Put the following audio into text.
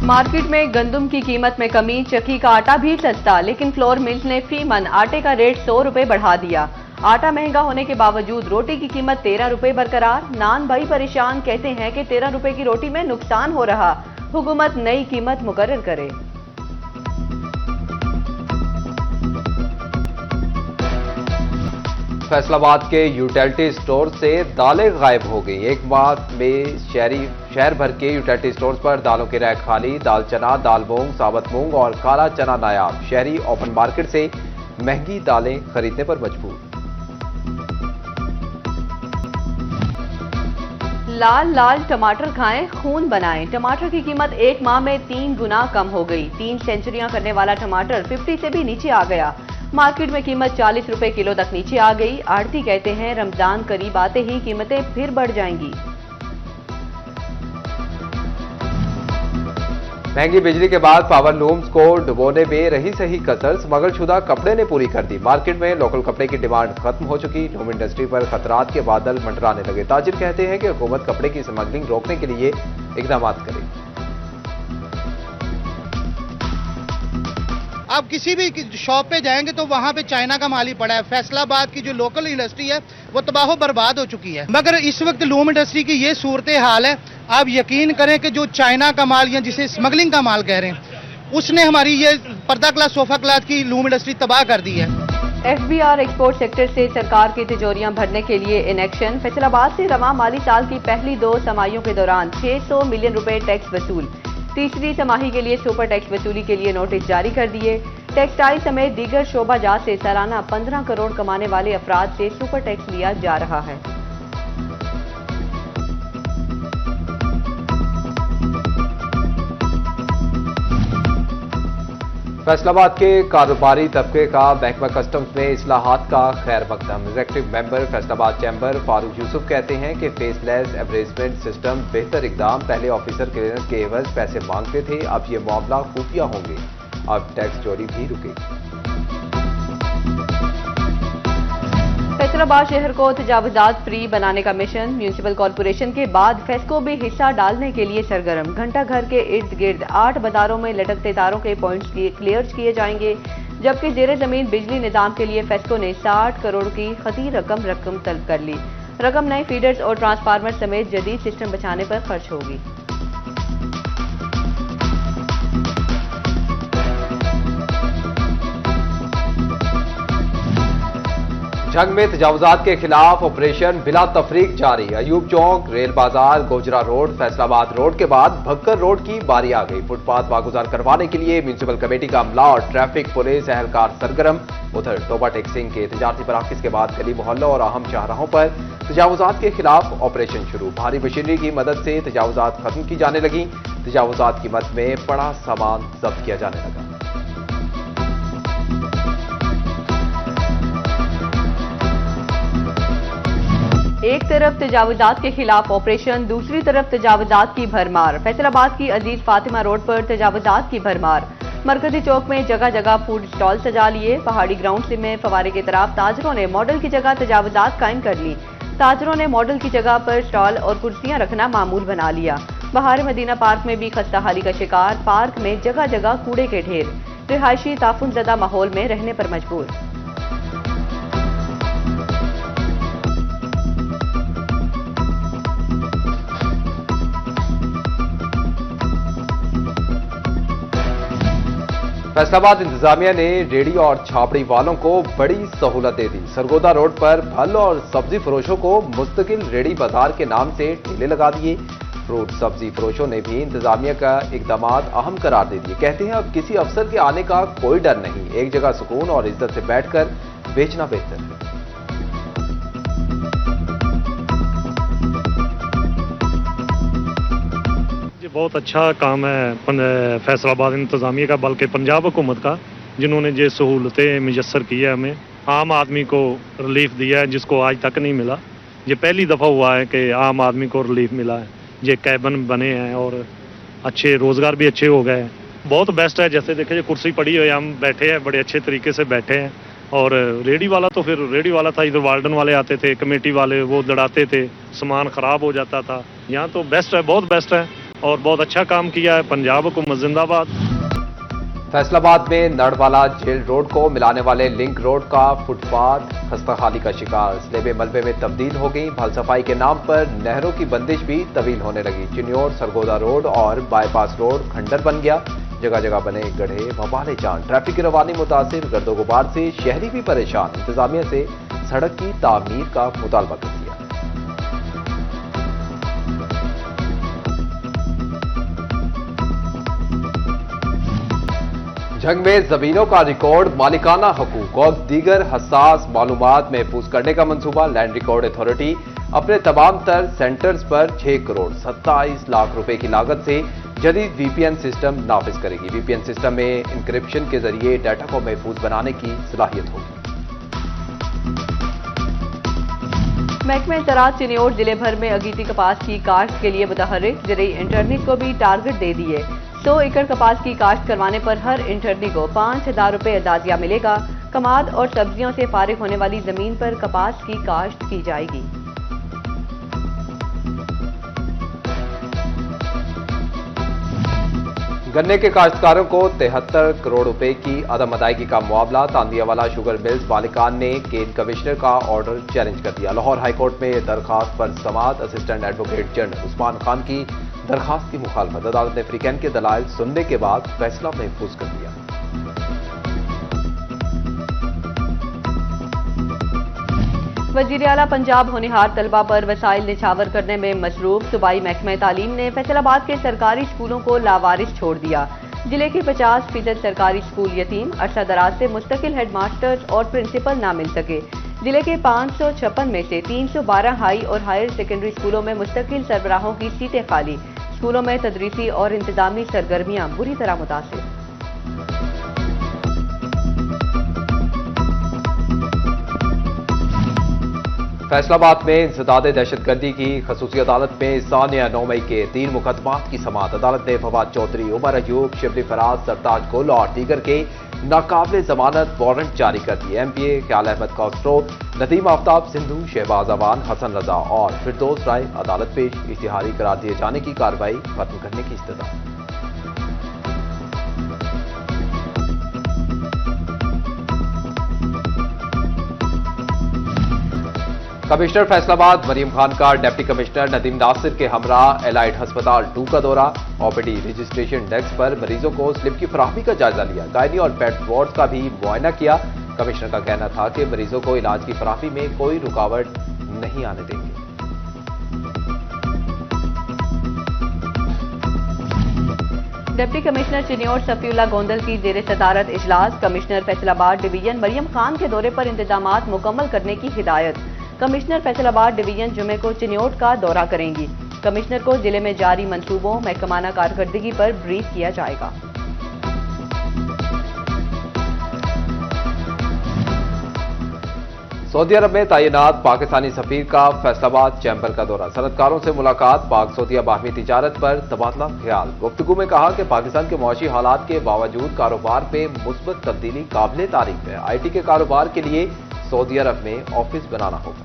Market में गंदम की कीमत में कमी, चक्की का आटा भी सस्ता, लेकिन फ्लोर मिल्स ने फी मन आटे का रेट 100 रुपए बढ़ा दिया। आटा महंगा होने के बावजूद रोटी की कीमत 13 रुपए बरकरार। नान भाई परेशान, कहते हैं कि 13 रुपए की रोटी में नुकसान हो रहा, हुकूमत नई कीमत मुकर्रर करे। फैसलाबाद के यूटिलिटी स्टोर से दालें गायब हो गई। एक माह में शहर भर के यूटिलिटी स्टोर्स पर दालों के रैक खाली। दाल चना, दाल मूंग, साबुत मूंग और काला चना नायाब। शहरी ओपन मार्केट से महंगी दालें खरीदने पर मजबूर। लाल लाल टमाटर खाएं, खून बनाएं। टमाटर की कीमत एक माह में 3 गुना कम हो गई। 3 सेंचुरियां करने वाला टमाटर 50 से भी नीचे आ गया। मार्केट में कीमत 40 रुपए किलो तक नीचे आ गई। आढ़ती कहते हैं रमजान करीब आते ही कीमतें फिर बढ़ जाएंगी। महंगी बिजली के बाद पावर लूम्स को डुबोने में रही सही कसर स्मगलशुदा कपड़े ने पूरी कर दी। मार्केट में लोकल कपड़े की डिमांड खत्म हो चुकी। लूम इंडस्ट्री पर खतरात के बादल मंडराने लगे। ताजिर कहते हैं कि हुकूमत कपड़े की स्मगलिंग रोकने के लिए इकदाम करे। आप किसी भी शॉप पे जाएंगे तो वहां पे चाइना का माल ही पड़ा है। फैसलाबाद की जो लोकल इंडस्ट्री है वो तबाह बर्बाद हो चुकी है। मगर इस वक्त लूम इंडस्ट्री की ये सूरत हाल है, आप यकीन करें कि जो चाइना का माल या जिसे स्मगलिंग का माल कह रहे हैं, उसने हमारी ये पर्दा क्लाथ, सोफा क्लाथ की लूम इंडस्ट्री तबाह कर दी है। FBR एक्सपोर्ट सेक्टर से सरकार की तिजोरियां भरने के लिए इन एक्शन। फैसलाबाद से रवां माली साल की पहली 2 तिमाहियों के दौरान 600 मिलियन रुपए टैक्स वसूल। तीसरी तिमाही के लिए सुपर टैक्स वसूली के लिए नोटिस जारी कर दिए। टेक्सटाइल समेत दीगर शोबाजात से सालाना 15 करोड़ कमाने वाले अफराद से सुपर टैक्स लिया जा रहा है। फैसलाबाद के कारोबारी तबके का महकमा कस्टम्स में इस्लाहात का खैर मकदम। Executive member Faisalabad chamber Farooq Yusuf कहते हैं कि फेसलेस एवरेजमेंट सिस्टम बेहतर इकदाम। पहले ऑफिसर क्लियरेंस के एवज पैसे मांगते थे, अब ये मामला खुफिया होंगे। अब टैक्स चोरी भी रुकेगी। फैसलाबाद शहर को तजावुजात फ्री बनाने का मिशन। म्यूनिसिपल कॉरपोरेशन के बाद फेस्को भी हिस्सा डालने के लिए सरगर्म। घंटा घर के इर्द गिर्द 8 बाजारों में लटकते तारों के पॉइंट्स क्लियर किए जाएंगे, जबकि जेरे जमीन बिजली निजाम के लिए फेस्को ने 60 करोड़ की खती रकम तलब कर ली। रकम नए फीडर्स और ट्रांसफार्मर समेत जदीद सिस्टम बचाने पर खर्च होगी। जंग में तजावुजात के खिलाफ ऑपरेशन बिला तफरीक जारी। अयूब चौक, रेल बाजार, गोजरा रोड, फैसलाबाद रोड के बाद भक्कर रोड की बारी आ गई। फुटपाथ वागुजार करवाने के लिए म्यूनिसिपल कमेटी का अमला और ट्रैफिक पुलिस एहलकार सरगर्म। उधर टोबा टेक्सिंग के तजारती पराकिस के बाद गली मोहल्लों और अहम शाहराहों पर तजावुजात के खिलाफ ऑपरेशन शुरू। भारी मशीनरी की मदद से तजावुजात खत्म की जाने लगी। तजावुजात की मद में बड़ा सामान जब्त किया जाने लगा। एक तरफ तजावुजात के खिलाफ ऑपरेशन, दूसरी तरफ तजावुजात की भरमार। फैसलाबाद की अजीज फातिमा रोड पर तजावुजात की भरमार। मरकजी चौक में जगह जगह फूड स्टॉल सजा लिए। पहाड़ी ग्राउंड में फवारे की तरफ ताजरों ने मॉडल की जगह तजावुजात कायम कर ली। ताजरों ने मॉडल की जगह पर स्टॉल और कुर्सियां रखना मामूल बना लिया। बहार मदीना पार्क में भी खस्ताहाली का शिकार। पार्क में जगह जगह कूड़े के ढेर। रिहायशी ताफुनज़दा माहौल में रहने पर मजबूर। फैसलाबाद इंतजामिया ने रेडी और छापड़ी वालों को बड़ी सहूलत दे दी। सरगोदा रोड पर फल और सब्जी फरोशों को मुस्तकिल रेडी बाजार के नाम से ठेले लगा दिए। फ्रूट सब्जी फरोशों ने भी इंतजामिया का इकदामात अहम करार दे दिए। कहते हैं अब किसी अफसर के आने का कोई डर नहीं, एक जगह सुकून और इज्जत से बैठकर बेचना बेहतर है। बहुत अच्छा काम है फैसलाबाद इंतजामिया का, बल्कि पंजाब हुकूमत का, जिन्होंने ये सहूलतें मुयस्सर की है। हमें आम आदमी को रिलीफ दिया है जिसको आज तक नहीं मिला। ये पहली दफ़ा हुआ है कि आम आदमी को रिलीफ मिला है। ये कैबन बने हैं और अच्छे रोज़गार भी अच्छे हो गए हैं। बहुत बेस्ट है। जैसे देखिए कुर्सी पड़ी हुई, हम बैठे हैं, बड़े अच्छे तरीके से बैठे हैं। और रेडी वाला तो फिर रेडी वाला था, इधर वार्डन वाले आते थे, कमेटी वाले वो दौड़ाते थे, सामान ख़राब हो जाता था। यहाँ तो बेस्ट है, बहुत बेस्ट है। और बहुत अच्छा काम किया है। पंजाब हुकूमत जिंदाबाद। फैसलाबाद में नड़वाला जेल रोड को मिलाने वाले लिंक रोड का फुटपाथ खस्ताहाली का शिकार, स्लेबे मलबे में तब्दील हो गई। भल सफाई के नाम पर नहरों की बंदिश भी तवील होने लगी। चिन्योर सरगोदा रोड और बाईपास रोड खंडर बन गया। जगह जगह बने गड्ढे, बवाले जान। ट्रैफिक की रवानी मुतासिर, गर्दो गुबार से शहरी भी परेशान। इंतजामिया से सड़क की तामीर का मुतालबा कर दिया। जंग में जमीनों का रिकॉर्ड, मालिकाना हकूक और दीगर हसास मालूमात महफूज करने का मंसूबा। लैंड रिकॉर्ड अथॉरिटी अपने तमाम तर सेंटर्स पर 6 करोड़ 27 लाख रुपए की लागत से जदीद वीपीएन सिस्टम नाफिज करेगी। वीपीएन सिस्टम में इंक्रिप्शन के जरिए डाटा को महफूज बनाने की सलाहियत होगी। महकमे ज़राअत चिन्योर जिले भर में अगीती कपास की काश्त के लिए मुतहर्रिक। ज़रूरी इंटरनी को भी टारगेट दे दिए। 100 एकड़ कपास की काश्त करवाने पर हर इंटरनी को 5,000 रुपए अंदाजिया मिलेगा। कमाद और सब्जियों से फारिग होने वाली जमीन पर कपास की काश्त की जाएगी। गन्ने के काश्तकारों को 73 करोड़ रुपए की अदम अदायगी का मुआवला। तांदियावाला शुगर मिल्स मालिकान ने केन कमिश्नर का ऑर्डर चैलेंज कर दिया। लाहौर हाईकोर्ट में दरखास्त पर समाअत। Assistant advocate general Usman Khan की दरखास्त की मुखालफत। अदालत ने फ्रीकैन के दलाइल सुनने के बाद फैसला महफूज कर दिया। वजीर आला पंजाब होनहार तलबा पर वसाइल निछावर करने में मसरूफ। सूबाई महकमा तालीम ने फैसलाबाद के सरकारी स्कूलों को लावारिस छोड़ दिया। जिले के 50% सरकारी स्कूल यतीम। अरसा दराज से मुस्तकिल हेडमास्टर्स और प्रिंसिपल ना मिल सके। जिले के 556 में से 312 हाई और हायर सेकेंडरी स्कूलों में मुस्तकिल सरबराहों की सीटें खाली। स्कूलों में तदरीसी और इंतजामी सरगर्मियां बुरी तरह मुतासिर। फैसलाबाद में इंसदाद दहशतगर्दी की खसूसी अदालत में सानिया 9 मई के 3 मुकदमात की समाअत। अदालत ने फवाद चौधरी, उमर अयूब, शिबली फराज, सरताज गुल और दीगर के नाकाबिल जमानत वारंट जारी कर दिए। एमपीए ख्याल अहमद कॉस्ट्रो, नदीम आफ्ताब सिंधु, शहबाज अवान, हसन रजा और फिरदौस राय अदालत पेश। इश्तिहारी करार दिए जाने की कार्रवाई खत्म करने की इस्तदा। कमिश्नर फैसलाबाद मरियम खान का डिप्टी कमिश्नर नदीम नासिर के हमरा एलाइड अस्पताल 2 का दौरा। ओपीडी रजिस्ट्रेशन डेस्क पर मरीजों को स्लिप की फराहमी का जायजा लिया। गायनी और पेट वार्ड का भी मुआयना किया। कमिश्नर का कहना था कि मरीजों को इलाज की फराहमी में कोई रुकावट नहीं आने देंगे। डिप्टी कमिश्नर चिन्योर सफीउल्लाह गोंदल की जेर सदारत इजलास। कमिश्नर फैसलाबाद डिवीजन मरियम खान के दौरे पर इंतजामात मुकम्मल करने की हिदायत। कमिश्नर फैसलाबाद डिवीजन जुमे को चिन्योट का दौरा करेंगी। कमिश्नर को जिले में जारी मंसूबों महकमाना कारकर्दगी पर ब्रीफ किया जाएगा। सऊदी अरब में तैनात पाकिस्तानी सफीर का फैसलाबाद चैम्बर का दौरा। सनतकारों से मुलाकात। पाक सऊदिया बाहमी तिजारत पर तबादला ख्याल। गुफ्तगू में कहा कि पाकिस्तान के मुआशी हालात के बावजूद कारोबार पे मुस्बत तब्दीली काबिल तारीफ है। IT के कारोबार के लिए सऊदी अरब में ऑफिस बनाना होगा।